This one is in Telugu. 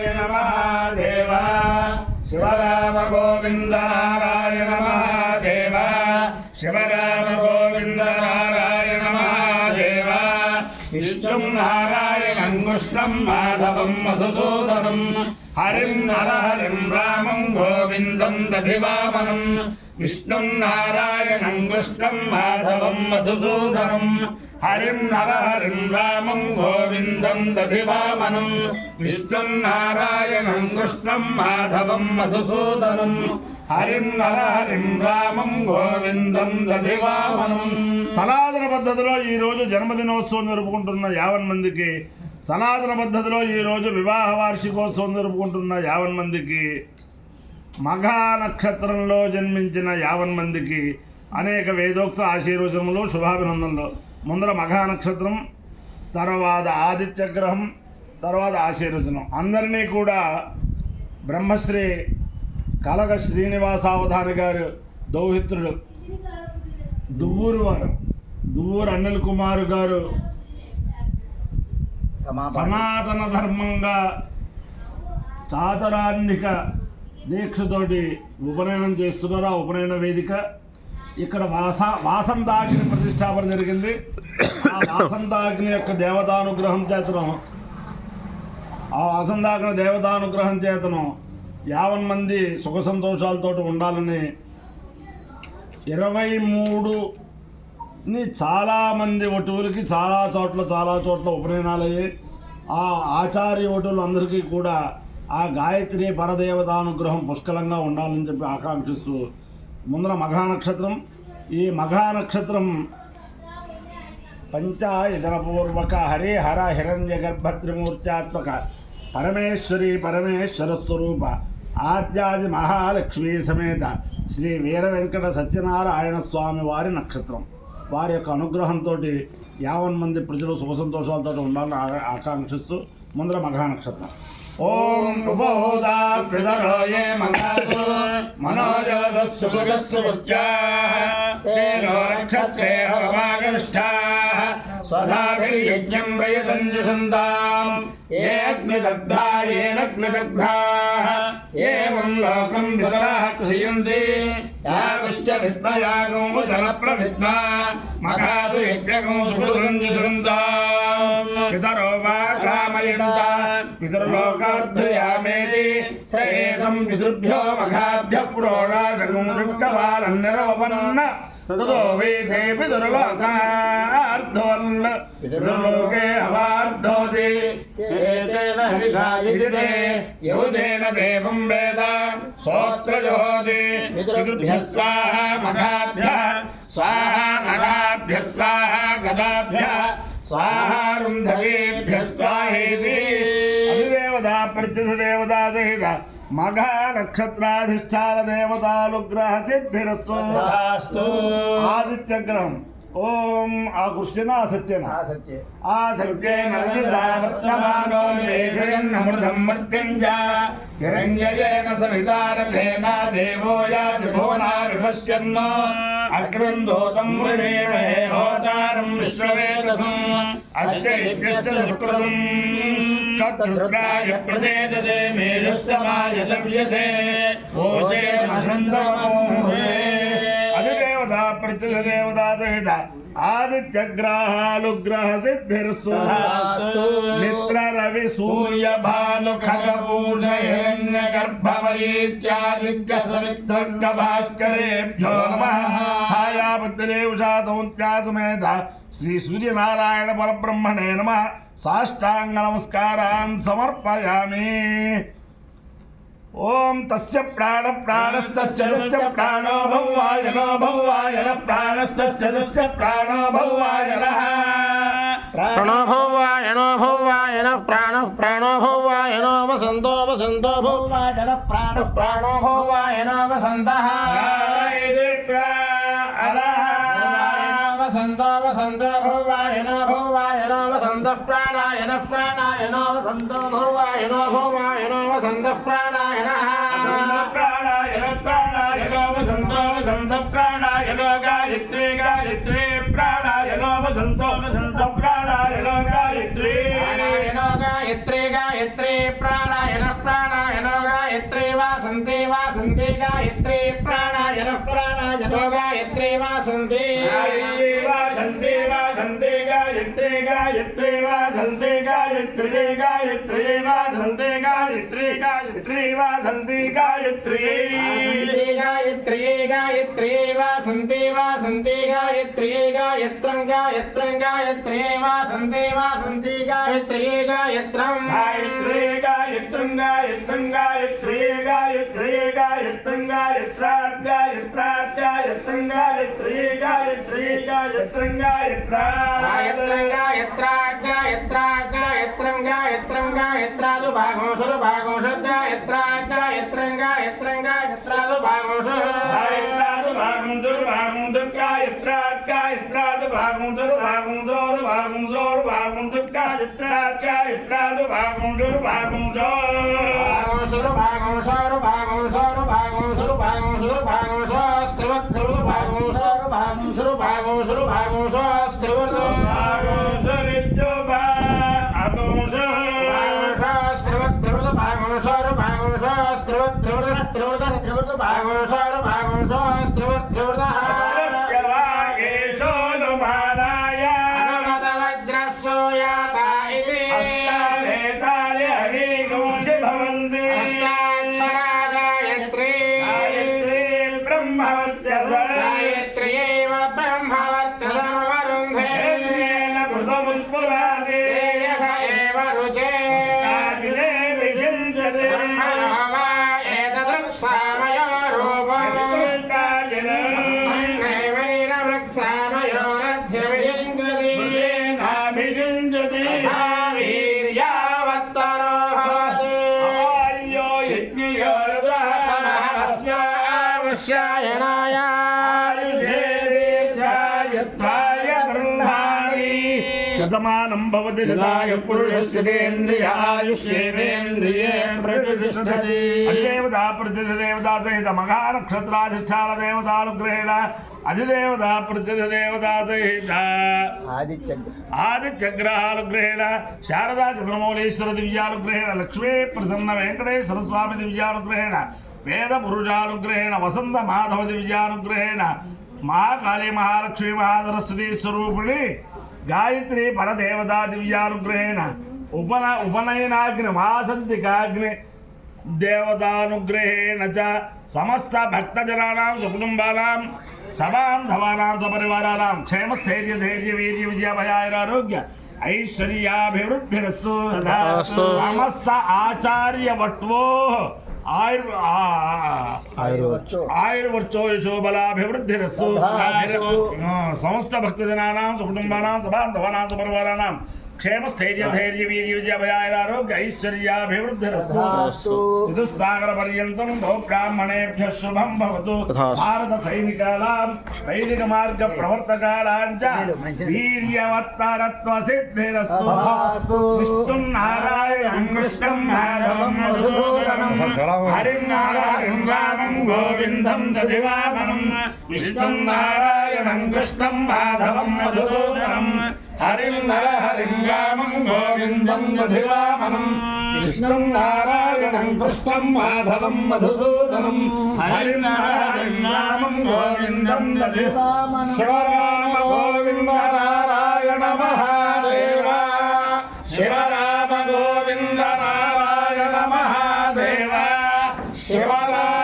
नारायण महादेव शिवराम गोविंद नारायण महादेव शिवराम गोविंद नारायण महादेव विष्णुं नारायणं कृष्णं माधवं मधुसूदनं हरिं नरहरिं रामं गोविन्दं दधिवामनं विष्णुं नारायणं कृष्णं माधवं मधुसूदनं हरिं नरहरिं रामं गोविन्दं दधिवामनं विष्णुं नारायणं कृष्णं माधवं मधुसूदनं हरिं नरहरिं रामं गोविन्दं दधिवामनं। సనాతన పద్ధతిలో ఈ రోజు జన్మదినోత్సవం జరుపుకుంటున్న 50 మందికి, సనాతన పద్ధతిలో ఈరోజు వివాహ వార్షికోత్సవం జరుపుకుంటున్న 50 మందికి, మఘా నక్షత్రంలో జన్మించిన 50 మందికి అనేక వేదోక్త ఆశీర్వచనములు, శుభాభినందనలు. ముందర మఘా నక్షత్రం, తర్వాత ఆదిత్య గ్రహం, తర్వాత ఆశీర్వచనం. అందరినీ కూడా బ్రహ్మశ్రీ కలగ శ్రీనివాసావధాని గారు దౌహిత్రుడు, దువ్వూరు వారు, దువ్వూరు అనిల్ కుమార్ గారు సనాతన ధర్మంగా చాతురాన్నిక దీక్షతోటి ఉపనయనం చేస్తున్నారు. ఆ ఉపనయన వేదిక ఇక్కడ వాసంతాగ్ని ప్రతిష్టాపన జరిగింది. ఆ వాసంతాగ్ని యొక్క దేవతానుగ్రహం చేతనం, ఆ వాసంతాగ్ని దేవతానుగ్రహం చేతనం 50 మంది సుఖ సంతోషాలతో ఉండాలని 23ని చాలామంది వటువులకి చాలా చోట్ల ఉపనయనాలు అయ్యాయి. ఆ ఆచార్య వటువులు అందరికీ కూడా ఆ గాయత్రి పరదేవతానుగ్రహం పుష్కలంగా ఉండాలని చెప్పి ఆకాంక్షిస్తూ ముందర మఘా నక్షత్రం, ఈ మఘా నక్షత్రం పంచాయతనపూర్వక హరే హర హిరణ్య గర్భత్రిమూర్త్యాత్మక పరమేశ్వర స్వరూప ఆద్యాది మహాలక్ష్మీ సమేత శ్రీ వీర వెంకట సత్యనారాయణ స్వామి వారి నక్షత్రం. వారి యొక్క అనుగ్రహంతో 50 మంది ప్రజలు సుఖ సంతోషాలతో ఉండాలని ఆకాంక్షిస్తూ ముందర మఘా నక్షత్రం. ఓం ఉపహోదా పితరోయే మంగళసు మనోజవసస్సుభగస్సుత్యాః నక్షత్రే హవాగనిష్ఠాః స్వధాభిర్యజ్ఞం ప్రయతంజుషంతాం ఏ అగ్నిదగ్ధా ఏనగ్నిదగ్ధాః ఏవం లోకం పితరః క్షయంతి యాగశ్చ విద్మయాగో జనప్రవిద్మా మఖాసు యజ్ఞగో సుషంజుషంతాం పితరో వా కామయంతా పితృలోకార్ధయామేతి స ఏకం పితృభ్యో మఘాభ్యః ప్రోడాశకం శుక్లవాలన్నిరవపన్న తతో వేదే పితృలోకార్ధోల్ల పితృలోకే అవార్ధోతి ఏతేన హవిషాయితే యౌదేన దేవం వేద సోత్రజోతి పితృభ్యః స్వాహా మఘాభ్యః స్వాహా నగాభ్యః స్వాహా గదాభ్యః స్వాహా రుంధవేభ్యః స్వాహేతి. అధిదేవతా ప్రత్యక్ష దేవతా సహిత మఘా నక్షత్రాధిష్టాన దేవతానుగ్రహ సిద్ధిరస్తు. ఆదిత్య గ్రహం ఓం ఆ కృష్ణ ఆ సత్యేన వర్తమానో నివేశయన్నమృతం మర్త్యంజ హిరణ్యయేన సవితారథేన దేవో యాతి భువనా విపశ్యన్నో అగ్రం దూతం వృణేమహే హోతారం విశ్వవేదసం అస్య యజ్ఞస్య సుకృతం కద్రుద్రాయ ప్రచేదసే మేఘస్తమాయ లవ్యసే ఓచే మసంతమోహే. అధిదేవత ప్రత్యక్ష దేవతా సహిత ఆదిత్యగ్రహాలుగ్రహ సిద్ధిర్సు. మిత్ర రవి సూర్య భాను ఖగపూర్ణ హిరణ్య గర్భమరీత్యాదిత్య సవిత్రంగ భాస్కరేభ్యో నమః. ఛాయాపత్రే ఉషా సౌంత్యా సుమేధ శ్రీ సూర్యనారాయణ పరబ్రహ్మణే నమః. సాష్టాంగ నమస్కారాన్ సమర్పయామి. ఓం తస్య ప్రాణ ప్రాణస్తస్య తస్య ప్రాణో భవాయనో భవాయన ప్రాణస్తస్య తస్య ప్రాణో భవాయనః. ప్రాణో భవాయనో భవాయన ప్రాణో భవాయనో వసంతో వసంతో భవాయన ప్రాణో భవాయనో వసంతః. వసంతో వసంతో భవాయనో భవాయనో వసంతః ప్రాణాయన ప్రాణాయనో వసంతో భవాయనో భవాయనో వసంతః ప్రాణాయనః. ప్రాణాయన ప్రాణాయనో వసంతో వసంత ప్రాణాయనో గాయత్రీ గాయత్రీ ప్రాణాయనో వసంతో వసంత ప్రాణాయనో గాయత్రీ ప్రాణాయనో గాయత్రీ గాయత్రీ ప్రాణాయన वासन्ति वासन्ति गायत्री प्राणाय नः प्राणाय नो गायत्री वासन्ति वासन्ति वासन्ति गायत्री गायत्री वासन्ति गायत्री गायत्री वासन्ति गायत्री गायत्री वासन्ति गायत्री गायत्री गायत्री वासन्ति वासन्ति गायत्री गायत्रं गायत्रं गायत्री वासन्ति वासन्ति गायत्री गायत्रं गायत्री गायत्रं गायत्रं गायत्री गायत्री गायत्रं गायत्रात् गायत्रात् गायत्रं गायत्री गायत्री गायत्रं गायत्रात् गायत्रं गायत्रात् गायत्रात् गायत्रं गायत्रं गायत्रादु भागोषु भागोषु गायत्रात् गायत्रं गायत्रं गायत्रादु भागोषु गायत्रादु भागुंदुर भागुंदुर गायत्रात् गायत्रादु भागुंदुर भागुंदुर भागुंदुर भागुंदुर गायत्रात् गायत्रादु भागुंदुर भागुंदुर भागोषु भागोषु भागोषु भागोषु भागोषु भागोषु स्त्रिवत्त्रु भागोषु भागोषु भागोषु भागोषु स्त्रिवत्त्रु भागुंदुरिज्जो भागुंदुर भागेशो नुमानाय वज्रसूयाता इति अष्टावेतानि हरिघोषि भवन्ति अष्टाक्षरा गायत्री गायत्री ब्रह्मवर्चस गायत्र्यैव ब्रह्मवर्चसमवरुन्धे येन कृतमुत्पुरादि तेजस एव रुचे आदिने विचिन्त्यते ब्रह्मणो वा एतदृक्सामयो रूपम् नैवैरवृक्सामयोरध्यविजिञ्जति नाभिषिञ्जति महावीर्यावत्तरो भवति आयो यज्ञयो रसः तमहस्य आवश्यायणाय आयुषे दीर्घायत्वाय गृह्णामि శతమానం భవతి శతాయ పురుషస్యేంద్రియ ఆయుష్యేంద్రియే ప్రతిష్టతి అధిదేవతా ప్రతిదేవతా సహిత మహానక్షత్రాధిష్టాన దేవతానుగ్రహేణ అధిదేవతా ప్రతిదేవతా సహిత ఆదిత్యగ్రహానుగ్రహేణ శారదా చంద్రమౌళీశ్వర దివ్యానుగ్రహేణ లక్ష్మీ ప్రసన్న వెంకటేశ్వర స్వామి దివ్యానుగ్రహేణ వేద పురుషానుగ్రహేణ వసంత మాధవ దివ్యానుగ్రహేణ మహాకాళీ మహాలక్ష్మీ మహాసరస్వతీ స్వరూపిణి గాయత్రి పరదేవతా దివ్యానుగ్రహేణ ఉపనయనాగ్ని మహాసంతికాగ్ని దేవతానుగ్రహేణ చ సమస్త భక్తజనానాం సుకుటుంబానాం సబాంధవానాం సపరివారానాం క్షేమస్థైర్య ధైర్య వీర్య విజయభయారోగ్య ఐశ్వర్యాభివృద్ధిరస్సు సమస్త ఆచార్యవట్వో ఆయుర్వర్చో యశోబలాభివృద్ధిరస్సు సమస్త భక్తజనానాం సుకుటుంబానాం సబాంధవానాం సపరివారానాం క్షేమస్థైర్య ధైర్య వీర్య విజయభయారోగ్య ఐశ్వర్యాభివృద్ధిరస్సు చతుస్సాగర పర్యంతం గో బ్రాహ్మణేభ్య శుభం భవతు భారత సైనికానాం వైదిక మార్గ ప్రవర్తకానాంచ వీర్యవత్తరత్వ సిద్ధిరస్తు విష్ణుం నారాయణం కృష్ణం మాధవం మధుసూదనం హరిం నారాయణం రామం గోవిందం దధివామనం విష్ణుం నారాయణం కృష్ణం మాధవం మధుసూదనం హరిం నరహరిం రామం గోవిందం దధివామనం విష్ణుం నారాయణం కృష్ణం మాధవం మధుసూదనం హరిం నరహరిం రామం గోవిందం దధివామనం శివరామ గోవింద నారాయణ మహాదేవ శివరామ గోవింద నారాయణ మహాదేవ శివరామ